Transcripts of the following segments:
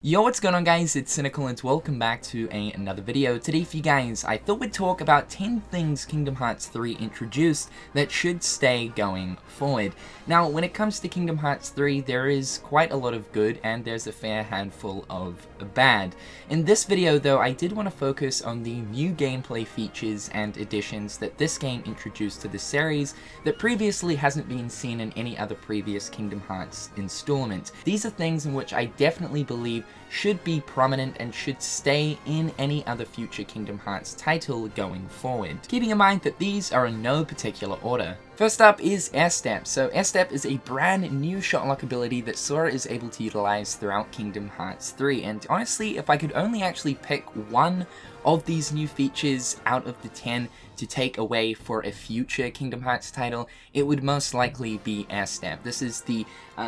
Yo, what's going on guys, it's Cynical and welcome back to another video. Today for you guys, I thought we'd talk about 10 things Kingdom Hearts 3 introduced that should stay going forward. Now, when it comes to Kingdom Hearts 3, there is quite a lot of good and there's a fair handful of bad. In this video though, I did want to focus on the new gameplay features and additions that this game introduced to the series that previously hasn't been seen in any other previous Kingdom Hearts installment. These are things in which I definitely believe should be prominent and should stay in any other future Kingdom Hearts title going forward, keeping in mind that these are in no particular order. First up is Airstep. So Airstep is a brand new shotlock ability that Sora is able to utilize throughout Kingdom Hearts 3, and honestly, if I could only actually pick one of these new features out of the 10 to take away for a future Kingdom Hearts title, it would most likely be Airstep. This is the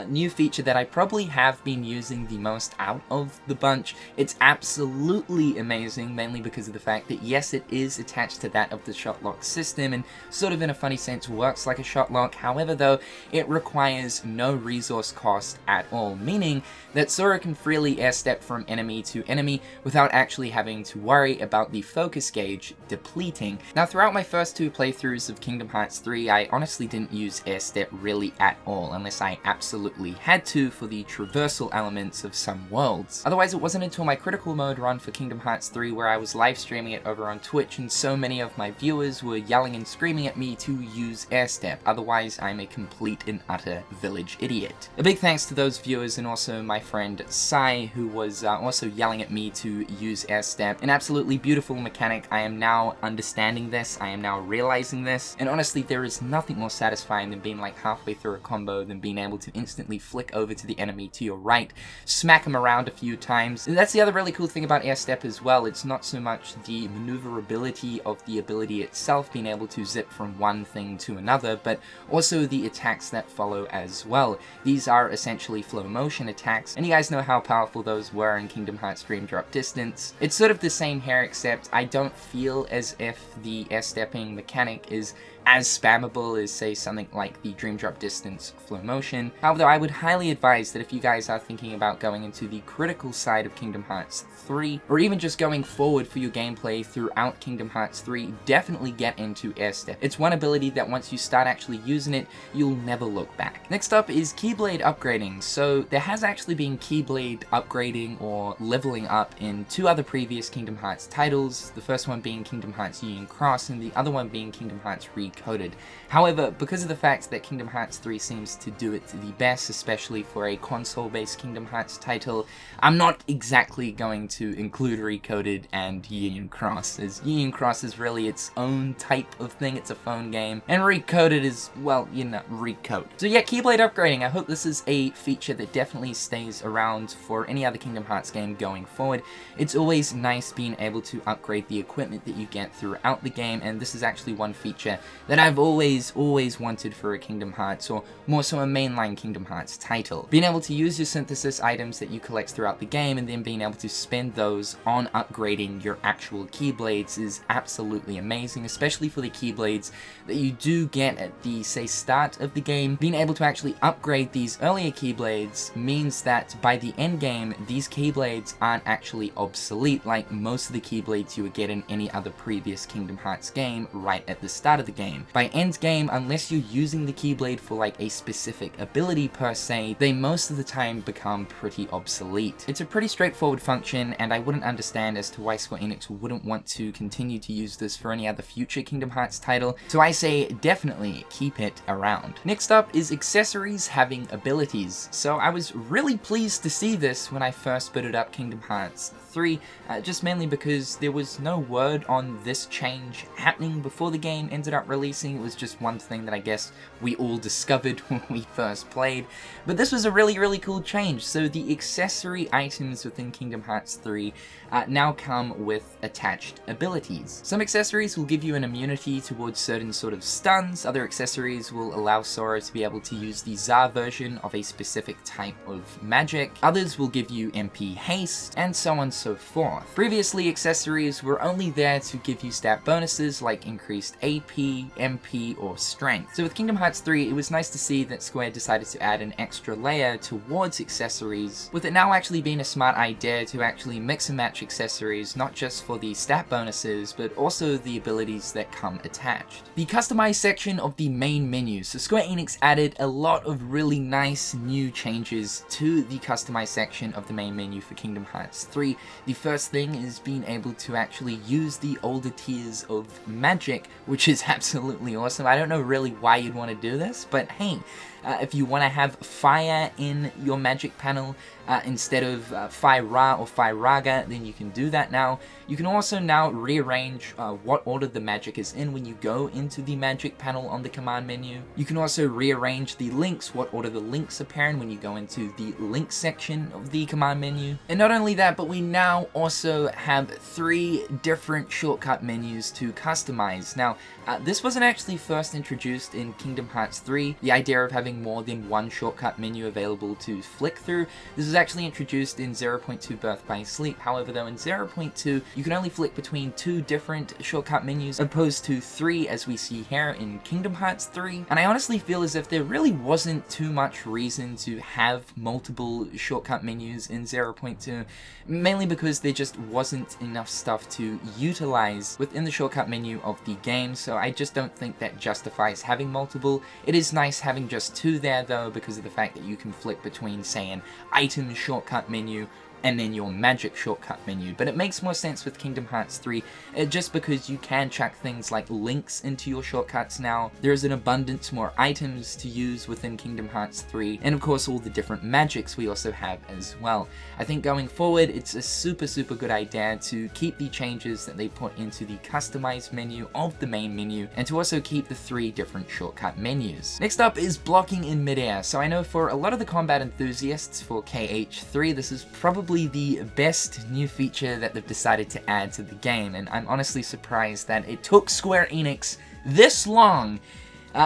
new feature that I probably have been using the most out of the bunch. It's absolutely amazing, mainly because of the fact that yes, it is attached to that of the shotlock system and sort of in a funny sense works like a shotlock. However though, it requires no resource cost at all, meaning that Sora can freely airstep from enemy to enemy without actually having to worry about the focus gauge depleting. Now, throughout my first two playthroughs of Kingdom Hearts 3, I honestly didn't use airstep really at all, unless I absolutely had to for the traversal elements of some worlds. Otherwise, it wasn't until my critical mode run for Kingdom Hearts 3 where I was live streaming it over on Twitch and so many of my viewers were yelling and screaming at me to use airstep, otherwise I'm a complete and utter village idiot. A big thanks to those viewers and also my friend Sai, who was also yelling at me to use airstep. An absolutely beautiful mechanic. I am now understanding this, I am now realizing this, and honestly there is nothing more satisfying than being like halfway through a combo than being able to instantly flick over to the enemy to your right, smack him around a few times. And that's the other really cool thing about airstep as well. It's not so much the maneuverability of the ability itself, being able to zip from one thing to another, but also the attacks that follow as well. These are essentially flow motion attacks, and you guys know how powerful those were in Kingdom Hearts Dream Drop Distance. It's sort of the same here, except I don't feel as if the airstepping mechanic is as spammable as, say, something like the Dream Drop Distance flow motion. However, I would highly advise that if you guys are thinking about going into the critical side of Kingdom Hearts 3, or even just going forward for your gameplay throughout Kingdom Hearts 3, definitely get into Airstep. It's one ability that once you start actually using it, you'll never look back. Next up is Keyblade Upgrading. So there has actually been Keyblade upgrading or leveling up in two other previous Kingdom Hearts titles, the first one being Kingdom Hearts Union Cross and the other one being Kingdom Hearts Recoded. However, because of the fact that Kingdom Hearts 3 seems to do it the best, especially for a console-based Kingdom Hearts title, I'm not exactly going to include Recoded and Union Cross, as Union Cross is really its own type of thing. It's a phone game, and Recoded is, well, you know, recode. So yeah, Keyblade Upgrading, I hope this is a feature that definitely stays around for any other Kingdom Hearts game going forward. It's always nice being able to upgrade the equipment that you get throughout the game, and this is actually one feature that I've always wanted for a Kingdom Hearts, or more so a mainline Kingdom Hearts title. Being able to use your synthesis items that you collect throughout the game and then being able to spend those on upgrading your actual Keyblades is absolutely amazing, especially for the Keyblades that you do get at the, say, start of the game. Being able to actually upgrade these earlier Keyblades means that by the end game, these Keyblades aren't actually obsolete like most of the Keyblades you would get in any other previous Kingdom Hearts game right at the start of the game. By end game, unless you're using the Keyblade for like a specific ability per se, they most of the time become pretty obsolete. It's a pretty straightforward function, and I wouldn't understand as to why Square Enix wouldn't want to continue to use this for any other future Kingdom Hearts title, so I say definitely keep it around. Next up is accessories having abilities. So I was really pleased to see this when I first booted up Kingdom Hearts 3, just mainly because there was no word on this change happening before the game ended up releasing. It was just one thing that I guess we all discovered when we first played, but this was a really cool change. So the accessory items within Kingdom Hearts 3 now come with attached abilities. Some accessories will give you an immunity towards certain sort of stuns, other accessories will allow Sora to be able to use the Tsar version of a specific type of magic, others will give you MP haste, and so on and so forth. Previously, accessories were only there to give you stat bonuses like increased AP MP, or Strength. So with Kingdom Hearts 3, it was nice to see that Square decided to add an extra layer towards accessories, with it now actually being a smart idea to actually mix and match accessories, not just for the stat bonuses, but also the abilities that come attached. The customized section of the main menu. So Square Enix added a lot of really nice new changes to the customized section of the main menu for Kingdom Hearts 3. The first thing is being able to actually use the older tiers of magic, which is absolutely awesome. I don't know really why you'd want to do this, but hey, if you want to have fire in your magic panel instead of Fire-Ra or Fire-Raga, then you can do that now. You can also now rearrange what order the magic is in when you go into the magic panel on the command menu. You can also rearrange the links, what order the links appear in when you go into the link section of the command menu. And not only that, but we now also have 3 different shortcut menus to customize. Now, this wasn't actually first introduced in Kingdom Hearts 3, the idea of having more than one shortcut menu available to flick through. This was actually introduced in 0.2 Birth by Sleep. However, though, in 0.2, you can only flick between 2 different shortcut menus, opposed to 3 as we see here in Kingdom Hearts 3. And I honestly feel as if there really wasn't too much reason to have multiple shortcut menus in 0.2, mainly because there just wasn't enough stuff to utilize within the shortcut menu of the game, so I just don't think that justifies having multiple. It is nice having just 2 there though, because of the fact that you can flick between, say, an item shortcut menu and then your magic shortcut menu. But it makes more sense with Kingdom Hearts 3, just because you can chuck things like links into your shortcuts now. There's an abundance more items to use within Kingdom Hearts 3, and of course all the different magics we also have as well. I think going forward, it's a super good idea to keep the changes that they put into the customized menu of the main menu, and to also keep the 3 different shortcut menus. Next up is blocking in midair. So I know for a lot of the combat enthusiasts for KH3, this is probably the best new feature that they've decided to add to the game, and I'm honestly surprised that it took Square Enix this long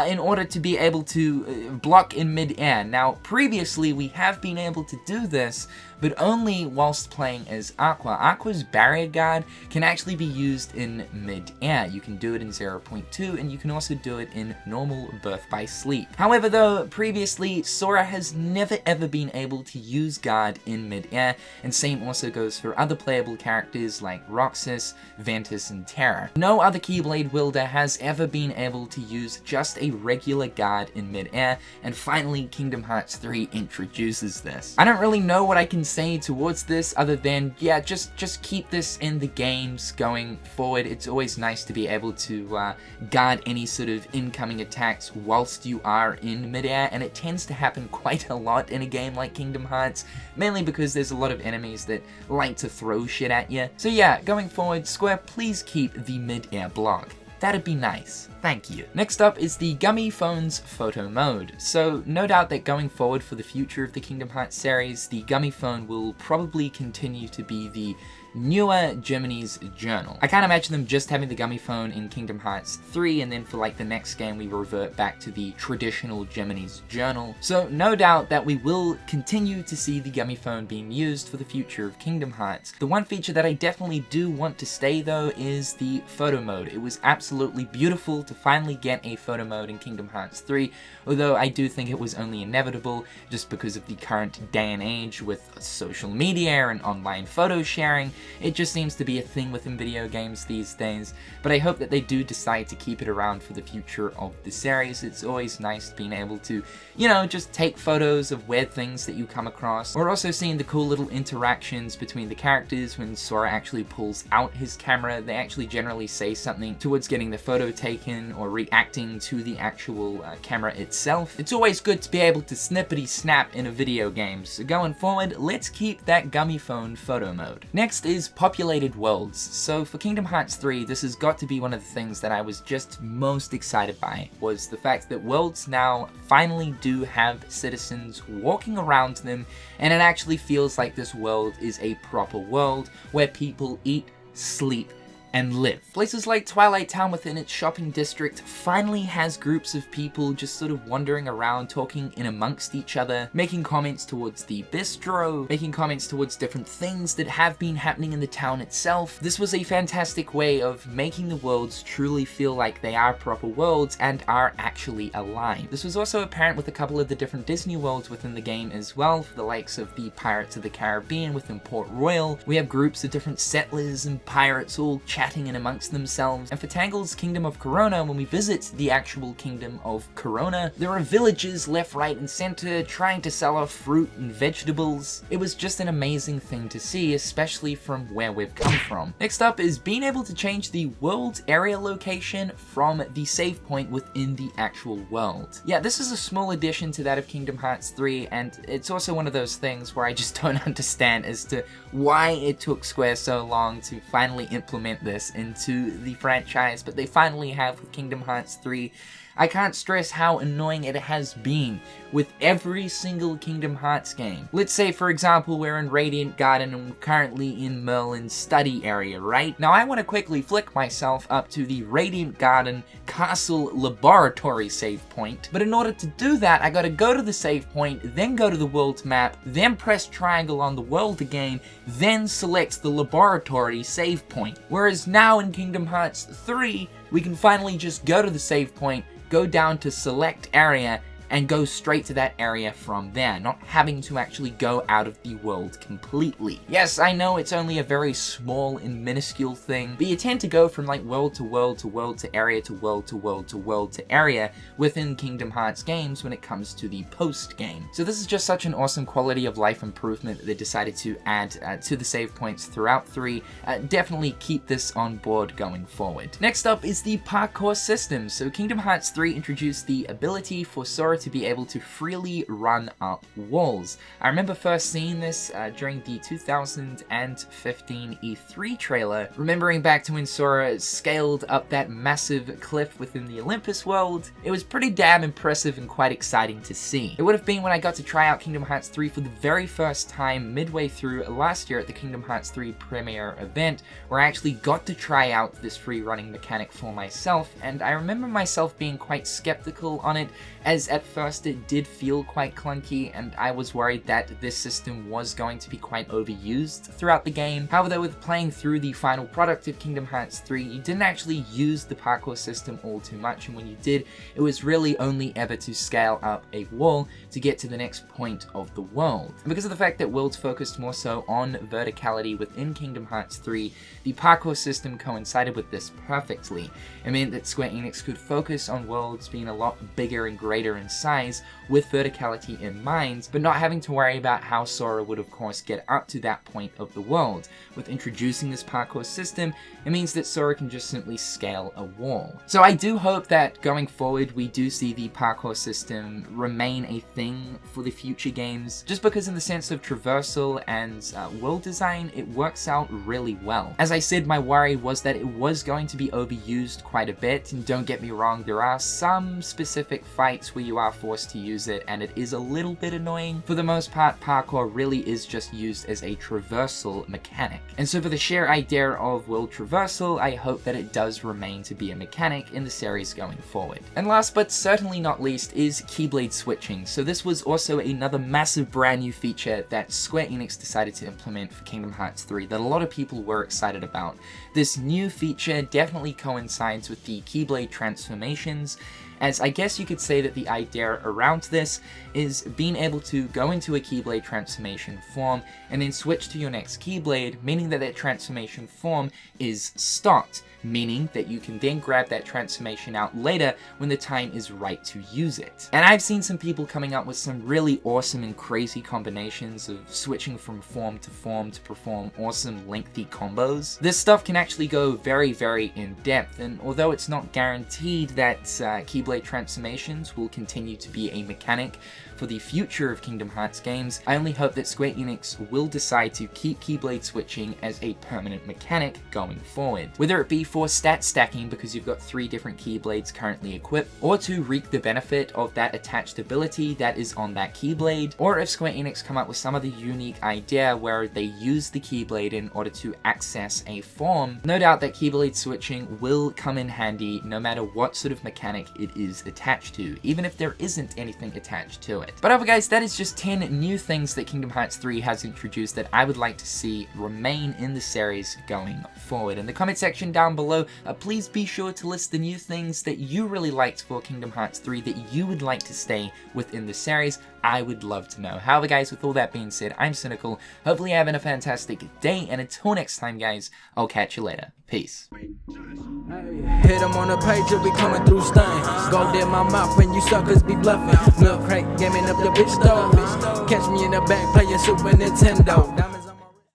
in order to be able to block in mid-air. Now, previously we have been able to do this, but only whilst playing as Aqua. Aqua's barrier guard can actually be used in mid-air. You can do it in 0.2, and you can also do it in normal Birth by Sleep. However though, previously, Sora has never ever been able to use guard in mid-air, and same also goes for other playable characters like Roxas, Ventus, and Terra. No other Keyblade wielder has ever been able to use just a regular guard in mid-air, and finally Kingdom Hearts 3 introduces this. I don't really know what I can say towards this other than, yeah, just keep this in the games going forward. It's always nice to be able to guard any sort of incoming attacks whilst you are in midair, and it tends to happen quite a lot in a game like Kingdom Hearts, mainly because there's a lot of enemies that like to throw shit at you. So yeah, going forward, Square, please keep the midair block. That'd be nice. Thank you. Next up is the Gummy Phone's photo mode. So no doubt that going forward for the future of the Kingdom Hearts series, the Gummy Phone will probably continue to be the newer Gemini's Journal. I can't imagine them just having the Gummy Phone in Kingdom Hearts 3, and then for like the next game we revert back to the traditional Gemini's Journal. So no doubt that we will continue to see the Gummy Phone being used for the future of Kingdom Hearts. The one feature that I definitely do want to stay though is the photo mode. It was absolutely beautiful to finally get a photo mode in Kingdom Hearts 3, although I do think it was only inevitable just because of the current day and age with social media and online photo sharing. It just seems to be a thing within video games these days, but I hope that they do decide to keep it around for the future of the series. It's always nice being able to, you know, just take photos of weird things that you come across. We're also seeing the cool little interactions between the characters when Sora actually pulls out his camera. They actually generally say something towards getting the photo taken or reacting to the actual camera itself. It's always good to be able to snippety snap in a video game, so going forward, let's keep that Gummy Phone photo mode. Next is populated worlds. So for Kingdom Hearts 3, this has got to be one of the things that I was just most excited by, was the fact that worlds now finally do have citizens walking around them, and it actually feels like this world is a proper world where people eat, sleep, and live. Places like Twilight Town within its shopping district finally has groups of people just sort of wandering around, talking in amongst each other, making comments towards the bistro, making comments towards different things that have been happening in the town itself. This was a fantastic way of making the worlds truly feel like they are proper worlds and are actually alive. This was also apparent with a couple of the different Disney worlds within the game as well, for the likes of the Pirates of the Caribbean within Port Royal. We have groups of different settlers and pirates all chatting in amongst themselves. And for Tangle's Kingdom of Corona, when we visit the actual Kingdom of Corona, there are villagers left, right, and center trying to sell off fruit and vegetables. It was just an amazing thing to see, especially from where we've come from. Next up is being able to change the world area location from the save point within the actual world. Yeah, this is a small addition to that of Kingdom Hearts 3, and it's also one of those things where I just don't understand as to why it took Square so long to finally implement this into the franchise, but they finally have with Kingdom Hearts 3. I can't stress how annoying it has been with every single Kingdom Hearts game. Let's say, for example, we're in Radiant Garden and we're currently in Merlin's study area, right? Now I want to quickly flick myself up to the Radiant Garden Castle Laboratory save point, but in order to do that, I gotta go to the save point, then go to the world map, then press triangle on the world again, then select the laboratory save point. Whereas now in Kingdom Hearts 3, we can finally just go to the save point, go down to select area, and go straight to that area from there, not having to actually go out of the world completely. Yes, I know it's only a very small and minuscule thing, but you tend to go from like world to world to world to area to world to world to world to area within Kingdom Hearts games when it comes to the post game. So this is just such an awesome quality of life improvement that they decided to add to the save points throughout 3. Definitely keep this on board going forward. Next up is the parkour system. So Kingdom Hearts 3 introduced the ability for Sora to be able to freely run up walls. I remember first seeing this during the 2015 E3 trailer, remembering back to when Sora scaled up that massive cliff within the Olympus world. It was pretty damn impressive and quite exciting to see. It would have been when I got to try out Kingdom Hearts 3 for the very first time midway through last year at the Kingdom Hearts 3 premiere event, where I actually got to try out this free running mechanic for myself, and I remember myself being quite skeptical on it, as at first it did feel quite clunky, and I was worried that this system was going to be quite overused throughout the game. However, with playing through the final product of Kingdom Hearts 3, you didn't actually use the parkour system all too much, and when you did, it was really only ever to scale up a wall to get to the next point of the world. And because of the fact that worlds focused more so on verticality within Kingdom Hearts 3, the parkour system coincided with this perfectly. It meant that Square Enix could focus on worlds being a lot bigger and greater in size with verticality in mind, but not having to worry about how Sora would of course get up to that point of the world. With introducing this parkour system, it means that Sora can just simply scale a wall. So I do hope that going forward we do see the parkour system remain a thing for the future games, just because in the sense of traversal and world design, it works out really well. As I said, my worry was that it was going to be overused quite a bit, and don't get me wrong, there are some specific fights where you are forced to use it, and it is a little bit annoying. For the most part, parkour really is just used as a traversal mechanic. And so for the sheer idea of world traversal, I hope that it does remain to be a mechanic in the series going forward. And last but certainly not least is Keyblade Switching. So this was also another massive brand new feature that Square Enix decided to implement for Kingdom Hearts 3 that a lot of people were excited about. This new feature definitely coincides with the Keyblade transformations, as I guess you could say that the idea around this is being able to go into a Keyblade transformation form and then switch to your next Keyblade, meaning that that transformation form is stocked, meaning that you can then grab that transformation out later when the time is right to use it. And I've seen some people coming up with some really awesome and crazy combinations of switching from form to perform awesome lengthy combos. This stuff can actually go very, very in depth, and although it's not guaranteed that Keyblade transformations will continue continue to be a mechanic for the future of Kingdom Hearts games. I only hope that Square Enix will decide to keep Keyblade switching as a permanent mechanic going forward. Whether it be for stat stacking because you've got 3 different Keyblades currently equipped, or to reap the benefit of that attached ability that is on that Keyblade, or if Square Enix come up with some other unique idea where they use the Keyblade in order to access a form, no doubt that Keyblade switching will come in handy no matter what sort of mechanic it is attached to, even if there isn't anything attached to it. But overall guys, that is just 10 new things that Kingdom Hearts 3 has introduced that I would like to see remain in the series going forward. In the comment section down below, please be sure to list the new things that you really liked for Kingdom Hearts 3 that you would like to stay within the series. I would love to know. However guys, with all that being said, I'm Cynical. Hopefully you're having a fantastic day, and until next time guys, I'll catch you later. Peace. Hit them on the page, you'll be coming through stain. Gold in my mouth when you suckers be bluffing. Milk crate, gaming up the bitch though. Catch me in the back playing Super Nintendo.